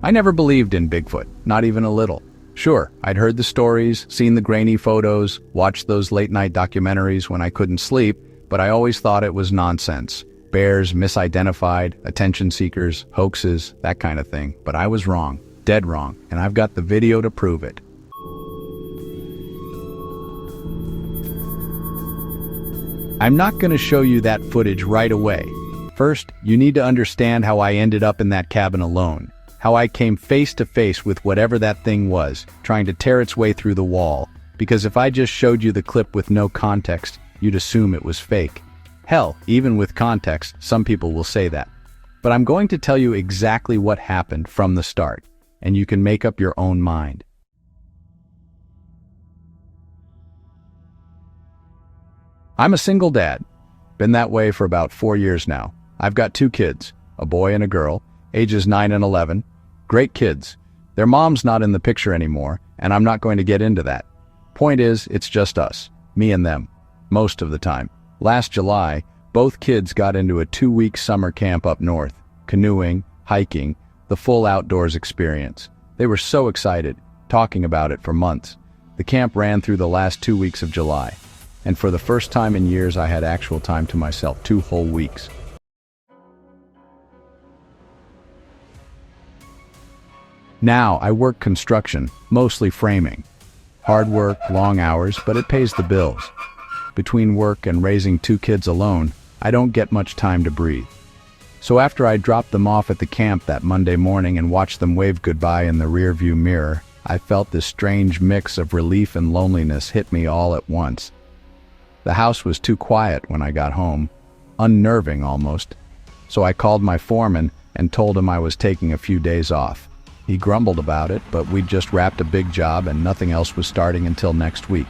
I never believed in Bigfoot, not even a little. Sure, I'd heard the stories, seen the grainy photos, watched those late-night documentaries when I couldn't sleep, but I always thought it was nonsense. Bears misidentified, attention seekers, hoaxes, that kind of thing. But I was wrong, dead wrong, and I've got the video to prove it. I'm not going to show you that footage right away. First, you need to understand how I ended up in that cabin alone. How I came face to face with whatever that thing was, trying to tear its way through the wall. Because if I just showed you the clip with no context, you'd assume it was fake. Hell, even with context, some people will say that. But I'm going to tell you exactly what happened from the start, and you can make up your own mind. I'm a single dad. Been that way for about 4 years now. I've got 2 kids, a boy and a girl, ages 9 and 11. Great kids. Their mom's not in the picture anymore, and I'm not going to get into that. Point is, it's just us, me and them, most of the time. Last July, both kids got into a 2-week summer camp up north, canoeing, hiking, the full outdoors experience. They were so excited, talking about it for months. The camp ran through the last 2 weeks of July, and for the first time in years I had actual time to myself, 2 whole weeks. Now, I work construction, mostly framing. Hard work, long hours, but it pays the bills. Between work and raising 2 kids alone, I don't get much time to breathe. So after I dropped them off at the camp that Monday morning and watched them wave goodbye in the rearview mirror, I felt this strange mix of relief and loneliness hit me all at once. The house was too quiet when I got home, unnerving almost. So I called my foreman and told him I was taking a few days off. He grumbled about it, but we'd just wrapped a big job and nothing else was starting until next week.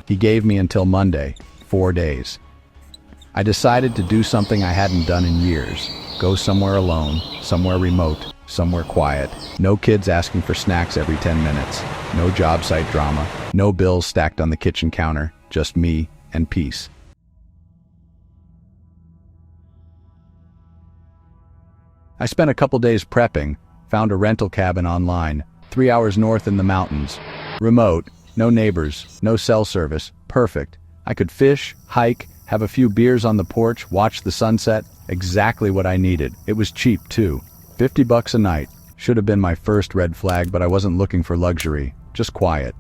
He gave me until Monday, 4 days. I decided to do something I hadn't done in years. Go somewhere alone, somewhere remote, somewhere quiet. No kids asking for snacks every 10 minutes. No job site drama. No bills stacked on the kitchen counter. Just me and peace. I spent a couple days prepping. Found a rental cabin online, 3 hours north in the mountains. Remote, no neighbors, no cell service, perfect. I could fish, hike, have a few beers on the porch, watch the sunset, exactly what I needed. It was cheap too, $50 a night. Should have been my first red flag, but I wasn't looking for luxury, just quiet.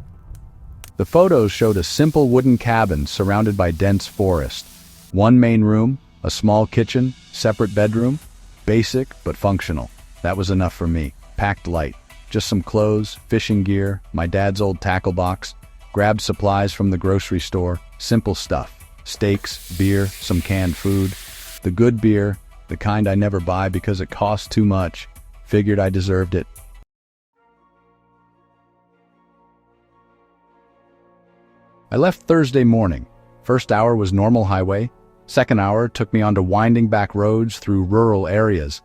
The photos showed a simple wooden cabin surrounded by dense forest. 1 main room, a small kitchen, separate bedroom, basic but functional. That was enough for me. Packed light. Just some clothes, fishing gear, my dad's old tackle box. Grabbed supplies from the grocery store. Simple stuff. Steaks, beer, some canned food. The good beer, the kind I never buy because it costs too much. Figured I deserved it. I left Thursday morning. First hour was normal highway. Second hour took me onto winding back roads through rural areas.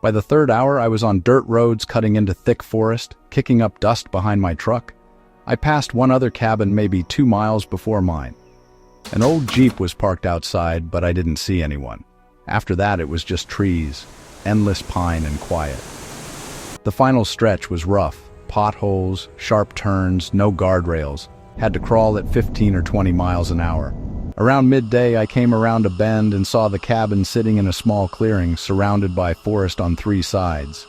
By the third hour, I was on dirt roads cutting into thick forest, kicking up dust behind my truck. I passed one other cabin maybe 2 miles before mine. An old Jeep was parked outside, but I didn't see anyone. After that, it was just trees, endless pine and quiet. The final stretch was rough. Potholes, sharp turns, no guardrails. Had to crawl at 15 or 20 miles an hour. Around midday, I came around a bend and saw the cabin sitting in a small clearing surrounded by forest on 3 sides.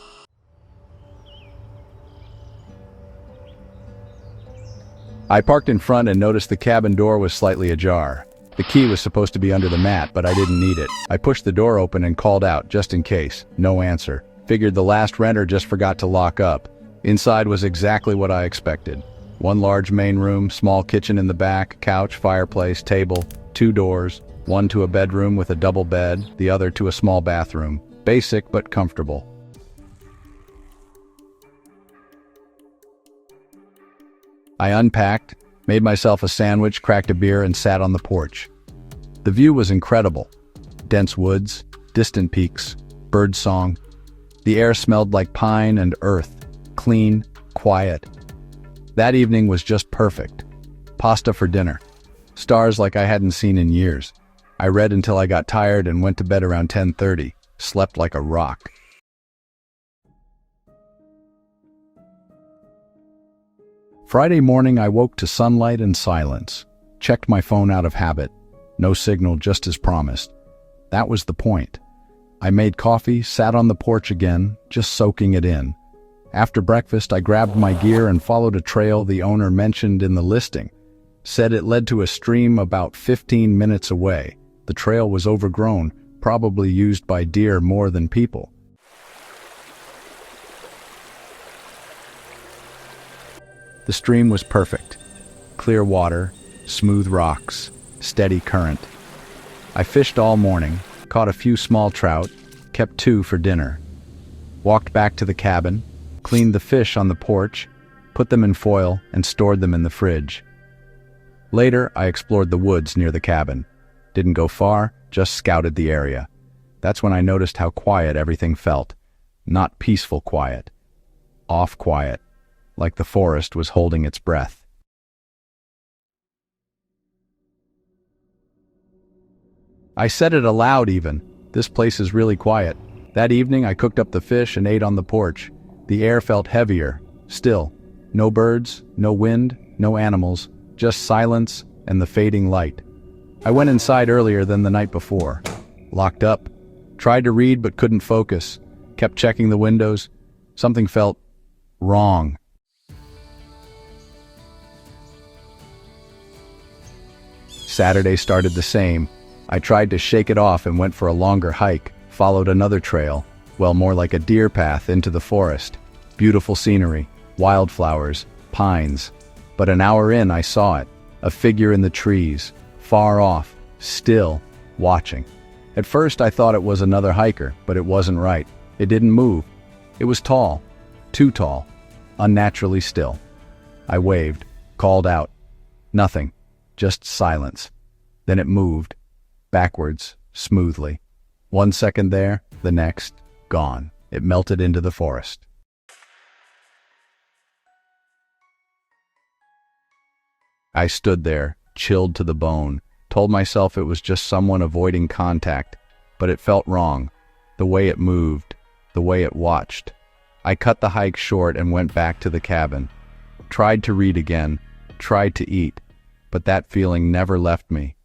I parked in front and noticed the cabin door was slightly ajar. The key was supposed to be under the mat, but I didn't need it. I pushed the door open and called out, just in case. No answer. Figured the last renter just forgot to lock up. Inside was exactly what I expected. 1 large main room, small kitchen in the back, couch, fireplace, table, 2 doors, one to a bedroom with a double bed, the other to a small bathroom. Basic but comfortable. I unpacked, made myself a sandwich, cracked a beer, and sat on the porch. The view was incredible. Dense woods, distant peaks, bird song. The air smelled like pine and earth, clean, quiet. That evening was just perfect. Pasta for dinner. Stars like I hadn't seen in years. I read until I got tired and went to bed around 10:30. Slept like a rock. Friday morning, I woke to sunlight and silence. Checked my phone out of habit. No signal, just as promised. That was the point. I made coffee, sat on the porch again, just soaking it in. After breakfast, I grabbed my gear and followed a trail the owner mentioned in the listing. Said it led to a stream about 15 minutes away. The trail was overgrown, probably used by deer more than people. The stream was perfect. Clear water, smooth rocks, steady current. I fished all morning, caught a few small trout, kept 2 for dinner. Walked back to the cabin, cleaned the fish on the porch, put them in foil, and stored them in the fridge. Later, I explored the woods near the cabin. Didn't go far, just scouted the area. That's when I noticed how quiet everything felt. Not peaceful quiet. Off quiet, like the forest was holding its breath. I said it aloud even. This place is really quiet. That evening, I cooked up the fish and ate on the porch. The air felt heavier, still. No birds, no wind, no animals, just silence and the fading light. I went inside earlier than the night before. Locked up. Tried to read but couldn't focus. Kept checking the windows. Something felt wrong. Saturday started the same. I tried to shake it off and went for a longer hike, followed another trail, well, more like a deer path into the forest. Beautiful scenery, wildflowers, pines. But an hour in, I saw it, a figure in the trees, far off, still, watching. At first, I thought it was another hiker, but it wasn't right. It didn't move. It was tall, too tall, unnaturally still. I waved, called out. Nothing, just silence. Then it moved. Backwards, smoothly. 1 second there, the next, gone. It melted into the forest. I stood there, chilled to the bone, told myself it was just someone avoiding contact, but it felt wrong. The way it moved, the way it watched. I cut the hike short and went back to the cabin. Tried to read again, tried to eat, but that feeling never left me.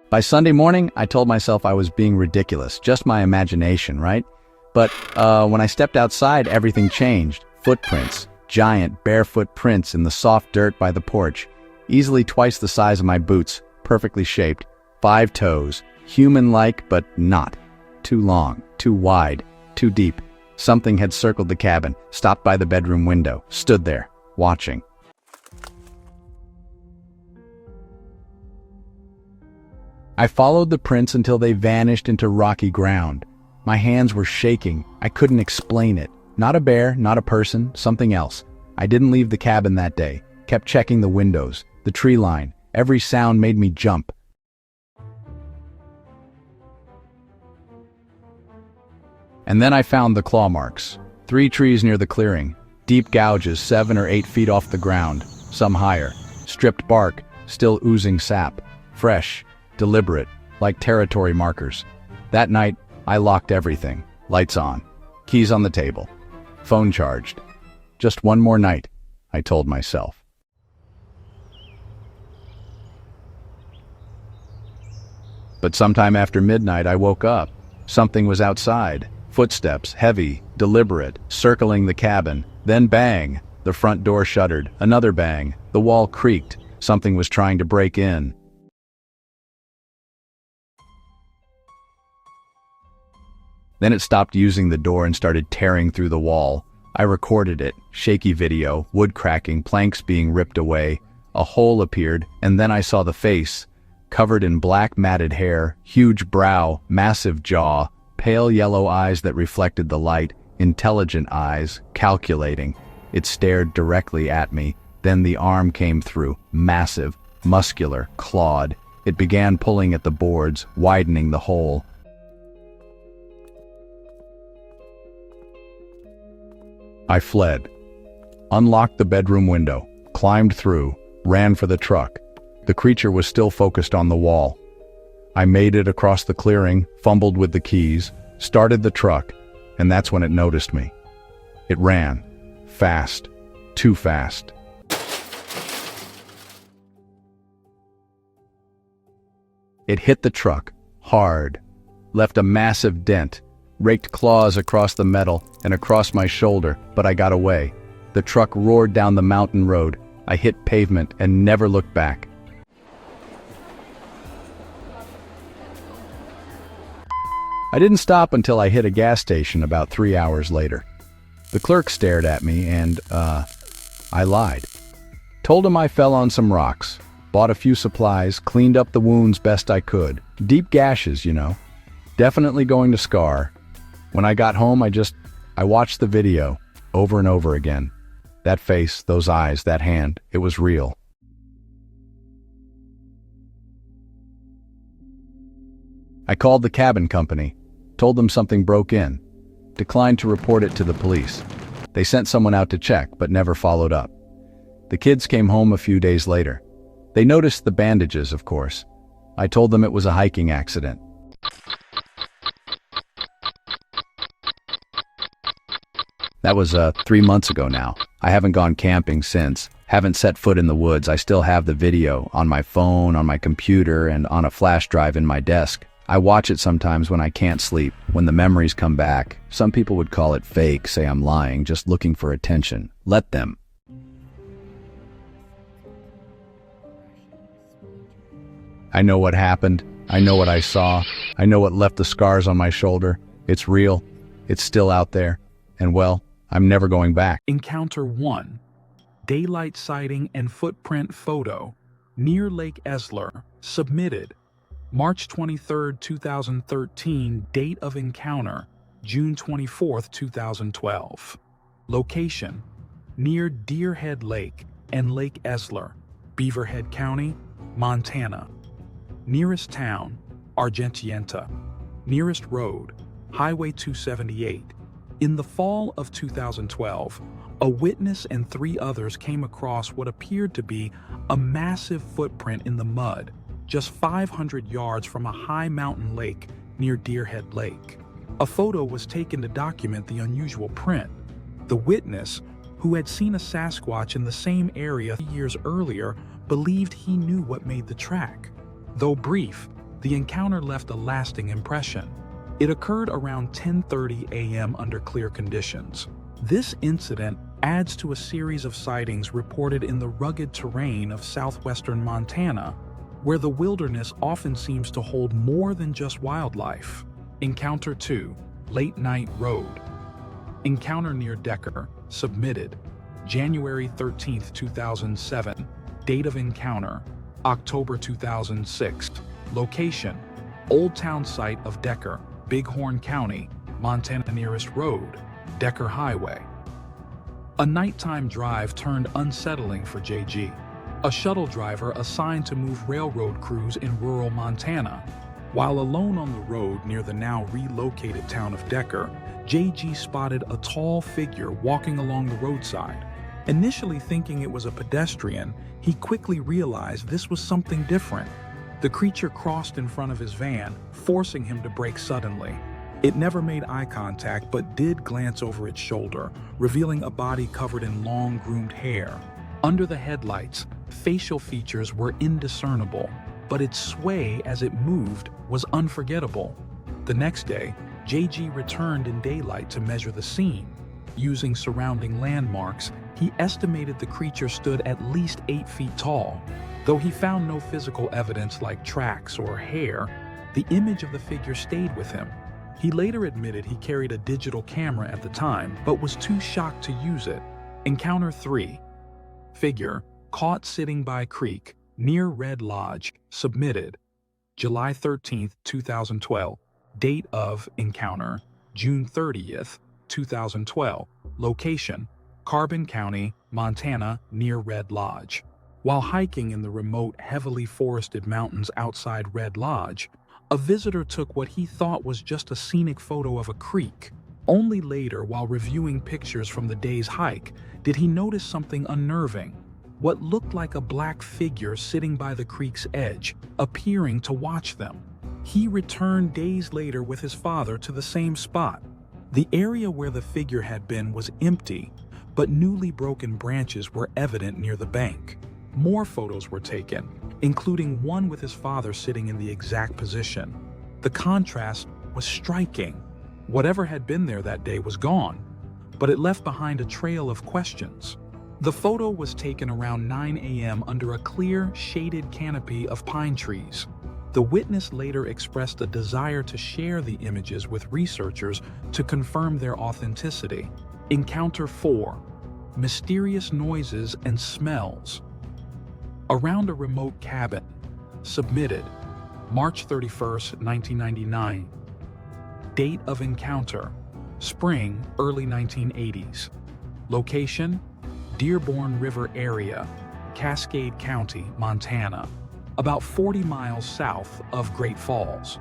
By Sunday morning, I told myself I was being ridiculous, just my imagination, right? But when I stepped outside, everything changed. Footprints, giant barefoot prints in the soft dirt by the porch, easily twice the size of my boots, perfectly shaped, 5 toes, human-like but not. Too long, too wide, too deep. Something had circled the cabin, stopped by the bedroom window, stood there, watching. I followed the prints until they vanished into rocky ground. My hands were shaking. I couldn't explain it. Not a bear, not a person, something else. I didn't leave the cabin that day. Kept checking the windows, the tree line. Every sound made me jump. And then I found the claw marks. 3 trees near the clearing. Deep gouges 7 or 8 feet off the ground, some higher. Stripped bark, still oozing sap. Fresh, deliberate, like territory markers. That night, I locked everything. Lights on. Keys on the table. Phone charged. Just one more night, I told myself. But sometime after midnight, I woke up. Something was outside. Footsteps, heavy, deliberate, circling the cabin. Then bang! The front door shuttered. Another bang. The wall creaked. Something was trying to break in. Then it stopped using the door and started tearing through the wall. I recorded it. Shaky video, wood cracking, planks being ripped away. A hole appeared, and then I saw the face. Covered in black matted hair, huge brow, massive jaw, pale yellow eyes that reflected the light, intelligent eyes, calculating. It stared directly at me. Then the arm came through, massive, muscular, clawed. It began pulling at the boards, widening the hole. I fled, unlocked the bedroom window, climbed through, ran for the truck. The creature was still focused on the wall. I made it across the clearing, fumbled with the keys, started the truck. and that's when it noticed me. It ran. Fast. Too fast. It hit the truck, hard, left a massive dent, raked claws across the metal and across my shoulder, but I got away. The truck roared down the mountain road. I hit pavement and never looked back. I didn't stop until I hit a gas station about 3 hours later. The clerk stared at me and, I lied. Told him I fell on some rocks, bought a few supplies, cleaned up the wounds best I could. Deep gashes, you know. Definitely going to scar. When I got home, I watched the video over and over again. That face, those eyes, that hand, it was real. I called the cabin company, told them something broke in, declined to report it to the police. They sent someone out to check, but never followed up. The kids came home a few days later. They noticed the bandages, of course. I told them it was a hiking accident. That was 3 months ago now. I haven't gone camping since, haven't set foot in the woods. I still have the video on my phone, on my computer, and on a flash drive in my desk. I watch it sometimes when I can't sleep, when the memories come back. Some people would call it fake, say I'm lying, just looking for attention. Let them. I know what happened. I know what I saw. I know what left the scars on my shoulder. It's real. It's still out there. And well, I'm never going back. Encounter 1. Daylight sighting and footprint photo. Near Lake Esler. Submitted. March 23, 2013. Date of encounter. June 24, 2012. Location. Near Deerhead Lake and Lake Esler. Beaverhead County, Montana. Nearest town, Argentienta. Nearest road, Highway 278. In the fall of 2012, a witness and 3 others came across what appeared to be a massive footprint in the mud, just 500 yards from a high mountain lake near Deerhead Lake. A photo was taken to document the unusual print. The witness, who had seen a Sasquatch in the same area 3 years earlier, believed he knew what made the track. Though brief, the encounter left a lasting impression. It occurred around 10:30 a.m. under clear conditions. This incident adds to a series of sightings reported in the rugged terrain of southwestern Montana, where the wilderness often seems to hold more than just wildlife. Encounter 2, Late Night Road. Encounter near Decker, submitted. January 13, 2007. Date of encounter, October 2006. Location, Old Town Site of Decker, Bighorn County, Montana. Nearest road, Decker Highway. A nighttime drive turned unsettling for JG, a shuttle driver assigned to move railroad crews in rural Montana. While alone on the road near the now relocated town of Decker, JG spotted a tall figure walking along the roadside. Initially thinking it was a pedestrian, he quickly realized this was something different. The creature crossed in front of his van, forcing him to brake suddenly. It never made eye contact, but did glance over its shoulder, revealing a body covered in long, groomed hair. Under the headlights, facial features were indiscernible, but its sway as it moved was unforgettable. The next day, JG returned in daylight to measure the scene. Using surrounding landmarks, he estimated the creature stood at least 8 feet tall. Though he found no physical evidence like tracks or hair, the image of the figure stayed with him. He later admitted he carried a digital camera at the time, but was too shocked to use it. Encounter 3. Figure, caught sitting by creek, near Red Lodge, submitted. July 13, 2012. Date of encounter, June 30th, 2012. Location, Carbon County, Montana, near Red Lodge. While hiking in the remote, heavily forested mountains outside Red Lodge, a visitor took what he thought was just a scenic photo of a creek. Only later, while reviewing pictures from the day's hike, did he notice something unnerving. What looked like a black figure sitting by the creek's edge, appearing to watch them. He returned days later with his father to the same spot. The area where the figure had been was empty, but newly broken branches were evident near the bank. More photos were taken, including one with his father sitting in the exact position. The contrast was striking. Whatever had been there that day was gone, but it left behind a trail of questions. The photo was taken around 9 a.m. under a clear, shaded canopy of pine trees. The witness later expressed a desire to share the images with researchers to confirm their authenticity. Encounter 4. Mysterious noises and smells. Around a remote cabin. Submitted March 31, 1999. Date of encounter: spring, early 1980s. Location: Dearborn River area, Cascade County, Montana, about 40 miles south of Great Falls.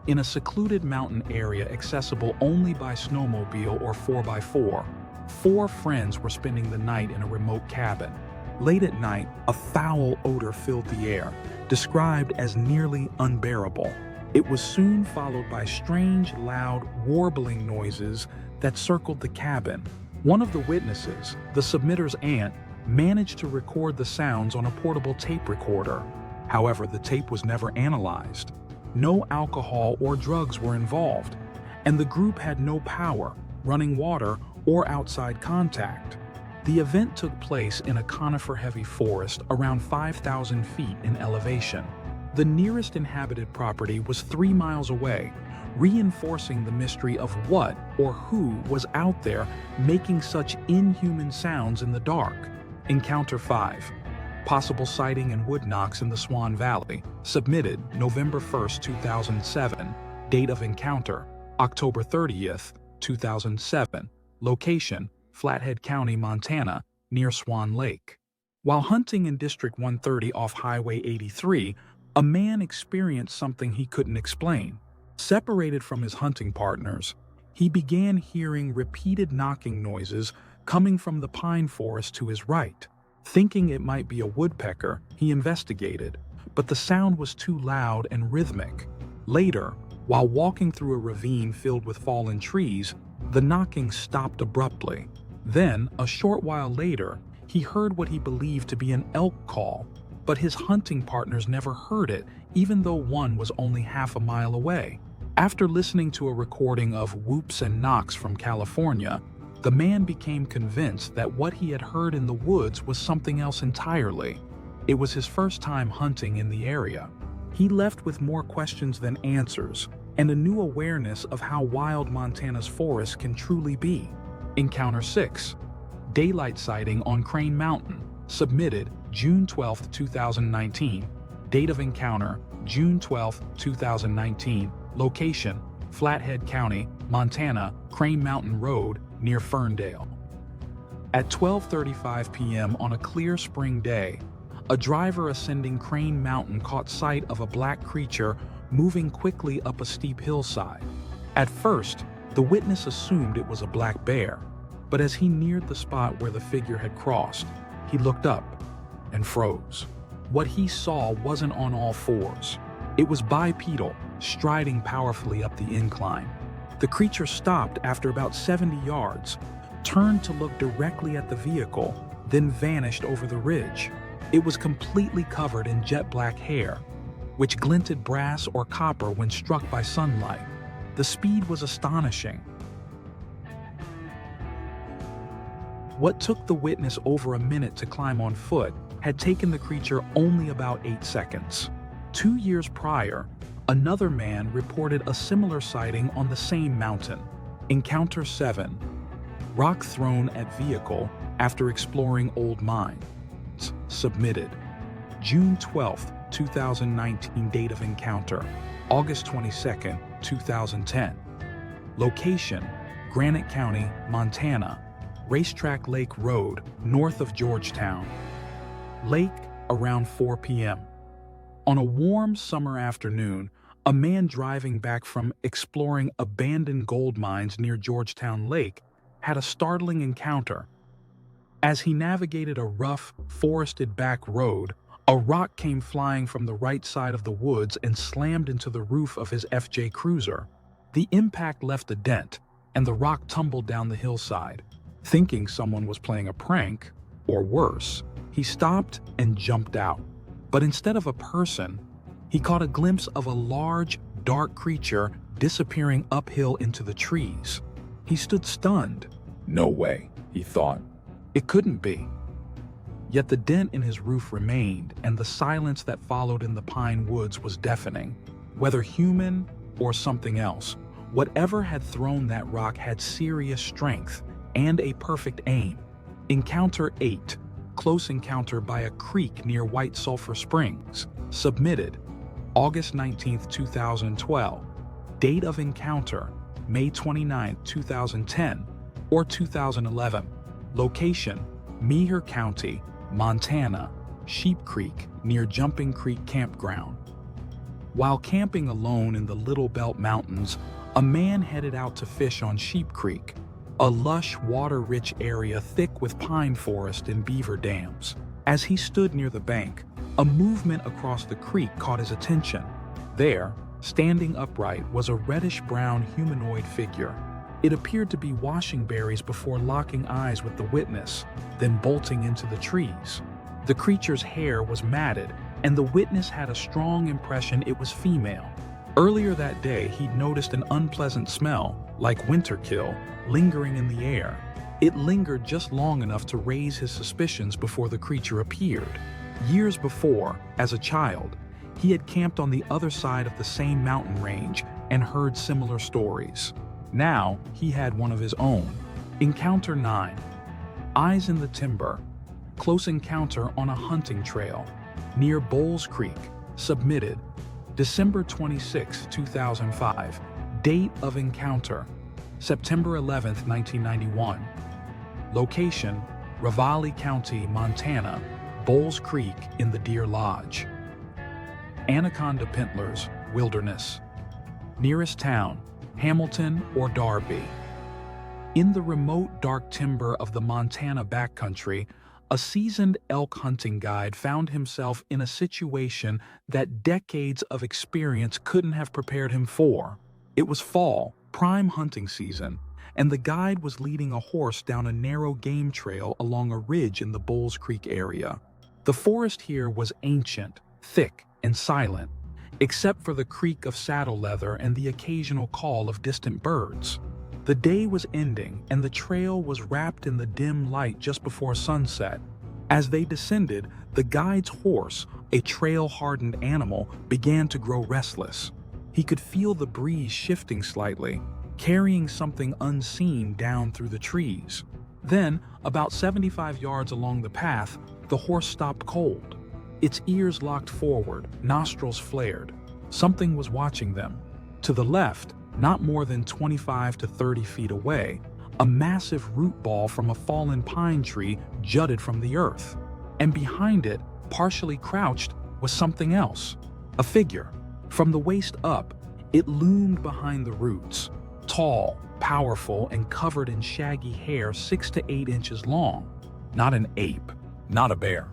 In a secluded mountain area accessible only by snowmobile or 4x4, 4 friends were spending the night in a remote cabin. Late at night, a foul odor filled the air, described as nearly unbearable. It was soon followed by strange, loud, warbling noises that circled the cabin. One of the witnesses, the submitter's aunt, managed to record the sounds on a portable tape recorder. However, the tape was never analyzed. No alcohol or drugs were involved, and the group had no power, running water, or outside contact. The event took place in a conifer-heavy forest around 5,000 feet in elevation. The nearest inhabited property was 3 miles away, reinforcing the mystery of what or who was out there making such inhuman sounds in the dark. Encounter 5. Possible sighting and wood knocks in the Swan Valley. Submitted November 1, 2007. Date of encounter: October 30, 2007. Location: Flathead County, Montana, near Swan Lake. While hunting in District 130 off Highway 83, a man experienced something he couldn't explain. Separated from his hunting partners, he began hearing repeated knocking noises coming from the pine forest to his right. Thinking it might be a woodpecker, he investigated, but the sound was too loud and rhythmic. Later, while walking through a ravine filled with fallen trees, the knocking stopped abruptly. Then, a short while later, he heard what he believed to be an elk call, but his hunting partners never heard it, even though one was only half a mile away. After listening to a recording of whoops and knocks from California, the man became convinced that what he had heard in the woods was something else entirely. It was his first time hunting in the area. He left with more questions than answers, and a new awareness of how wild Montana's forests can truly be. Encounter 6. Daylight sighting on Crane Mountain. Submitted June 12, 2019. Date of encounter: June 12, 2019. Location: Flathead County, Montana, Crane Mountain Road, near Ferndale. At 12:35 p.m. on a clear spring day, a driver ascending Crane Mountain caught sight of a black creature moving quickly up a steep hillside. At first, the witness assumed it was a black bear, but as he neared the spot where the figure had crossed, he looked up and froze. What he saw wasn't on all fours. It was bipedal, striding powerfully up the incline. The creature stopped after about 70 yards, turned to look directly at the vehicle, then vanished over the ridge. It was completely covered in jet black hair, which glinted brass or copper when struck by sunlight. The speed was astonishing. What took the witness over a minute to climb on foot had taken the creature only about 8 seconds. 2 years prior, another man reported a similar sighting on the same mountain. Encounter 7. Rock thrown at vehicle after exploring old mines. Submitted June 12, 2019. Date of encounter: August 22, 2010. Location: Granite County, Montana, Racetrack Lake Road, north of Georgetown. Lake around 4 p.m. On a warm summer afternoon, a man driving back from exploring abandoned gold mines near Georgetown Lake had a startling encounter. As he navigated a rough, forested back road, a rock came flying from the right side of the woods and slammed into the roof of his FJ Cruiser. The impact left a dent, and the rock tumbled down the hillside. Thinking someone was playing a prank, or worse, he stopped and jumped out. But instead of a person, he caught a glimpse of a large, dark creature disappearing uphill into the trees. He stood stunned. No way, he thought. It couldn't be. Yet the dent in his roof remained, and the silence that followed in the pine woods was deafening. Whether human or something else, whatever had thrown that rock had serious strength and a perfect aim. Encounter 8, close encounter by a creek near White Sulphur Springs. Submitted, August 19, 2012. Date of encounter, May 29, 2010 or 2011. Location, Meagher County, Montana, Sheep Creek near Jumping Creek Campground. While camping alone in the Little Belt Mountains, a man headed out to fish on Sheep Creek, a lush, water-rich area thick with pine forest and beaver dams. As he stood near the bank, a movement across the creek caught his attention. There, standing upright, was a reddish-brown humanoid figure. It appeared to be washing berries before locking eyes with the witness, then bolting into the trees. The creature's hair was matted, and the witness had a strong impression it was female. Earlier that day, he'd noticed an unpleasant smell, like winterkill, lingering in the air. It lingered just long enough to raise his suspicions before the creature appeared. Years before, as a child, he had camped on the other side of the same mountain range and heard similar stories. Now, he had one of his own. Encounter 9. Eyes in the timber. Close encounter on a hunting trail near Bowles Creek. Submitted, December 26, 2005. Date of encounter, September 11, 1991. Location, Ravalli County, Montana, Bowles Creek in the Deer Lodge. Anaconda Pintlers, Wilderness. Nearest town, Hamilton or Darby. In the remote dark timber of the Montana backcountry, a seasoned elk hunting guide found himself in a situation that decades of experience couldn't have prepared him for. It was fall, prime hunting season, and the guide was leading a horse down a narrow game trail along a ridge in the Bowles Creek area. The forest here was ancient, thick, and silent, except for the creak of saddle leather and the occasional call of distant birds. The day was ending, and the trail was wrapped in the dim light just before sunset. As they descended, the guide's horse, a trail-hardened animal, began to grow restless. He could feel the breeze shifting slightly, carrying something unseen down through the trees. Then, about 75 yards along the path, the horse stopped cold. Its ears locked forward, nostrils flared. Something was watching them. To the left, not more than 25 to 30 feet away, a massive root ball from a fallen pine tree jutted from the earth. And behind it, partially crouched, was something else. A figure. From the waist up, it loomed behind the roots. Tall, powerful, and covered in shaggy hair 6 to 8 inches long. Not an ape, not a bear.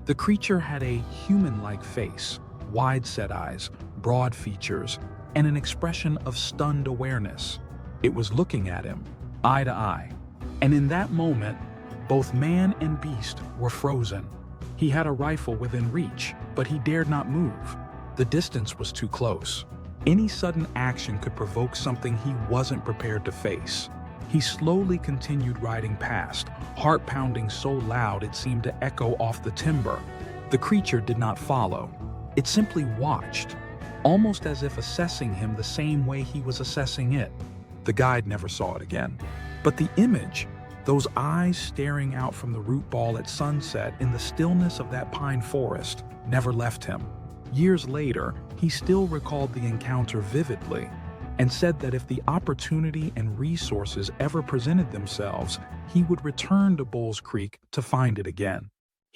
The creature had a human-like face, wide-set eyes, broad features, and an expression of stunned awareness. It was looking at him, eye to eye. And in that moment, both man and beast were frozen. He had a rifle within reach, but he dared not move. The distance was too close. Any sudden action could provoke something he wasn't prepared to face. He slowly continued riding past, heart pounding so loud it seemed to echo off the timber. The creature did not follow. It simply watched, almost as if assessing him the same way he was assessing it. The guide never saw it again. But the image, those eyes staring out from the root ball at sunset in the stillness of that pine forest, never left him. Years later, he still recalled the encounter vividly and said that if the opportunity and resources ever presented themselves, he would return to Bowles Creek to find it again.